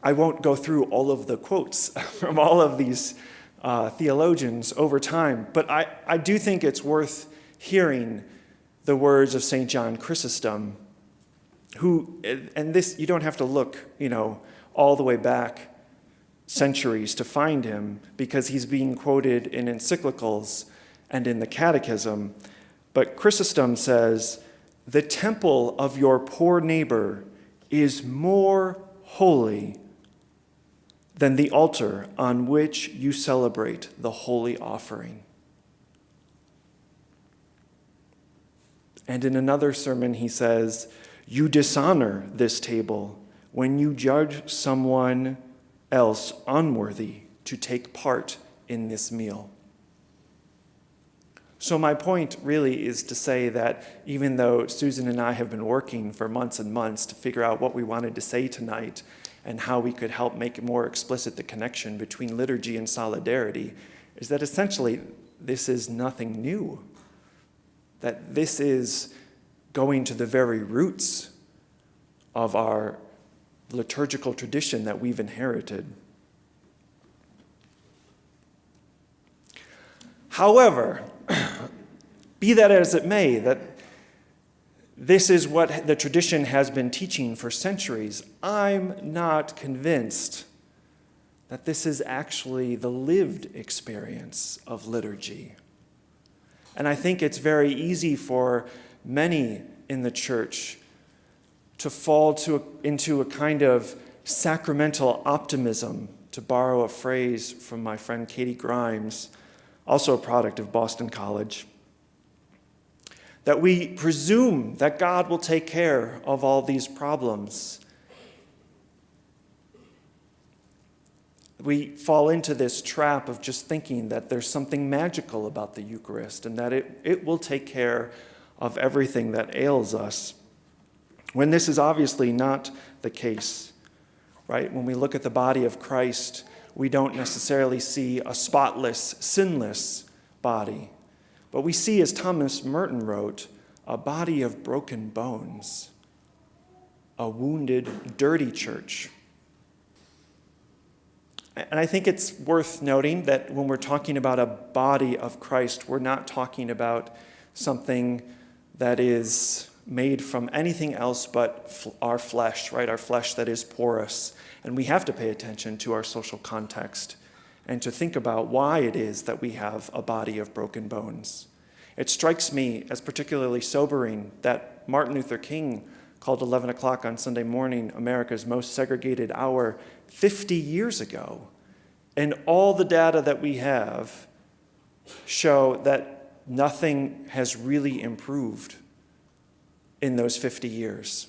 I won't go through all of the quotes from all of these theologians over time, but I do think it's worth hearing the words of St. John Chrysostom, who, and this, you don't have to look, all the way back centuries to find him, because he's being quoted in encyclicals and in the Catechism. But Chrysostom says, "The temple of your poor neighbor is more holy than the altar on which you celebrate the holy offering." And in another sermon, he says, "You dishonor this table when you judge someone else unworthy to take part in this meal." So my point really is to say that even though Susan and I have been working for months and months to figure out what we wanted to say tonight and how we could help make more explicit the connection between liturgy and solidarity, is that essentially this is nothing new. That this is going to the very roots of our liturgical tradition that we've inherited. However, be that as it may, that this is what the tradition has been teaching for centuries, I'm not convinced that this is actually the lived experience of liturgy. And I think it's very easy for many in the church to fall into a kind of sacramental optimism, to borrow a phrase from my friend Katie Grimes, also a product of Boston College, that we presume that God will take care of all these problems. We fall into this trap of just thinking that there's something magical about the Eucharist and that it will take care of everything that ails us, when this is obviously not the case, right? When we look at the body of Christ, we don't necessarily see a spotless, sinless body, but we see, as Thomas Merton wrote, a body of broken bones, a wounded, dirty church. And I think it's worth noting that when we're talking about a body of Christ, we're not talking about something that is made from anything else but our flesh, right? Our flesh that is porous. And we have to pay attention to our social context and to think about why it is that we have a body of broken bones. It strikes me as particularly sobering that Martin Luther King called 11 o'clock on Sunday morning America's most segregated hour 50 years ago. And all the data that we have show that nothing has really improved in those 50 years.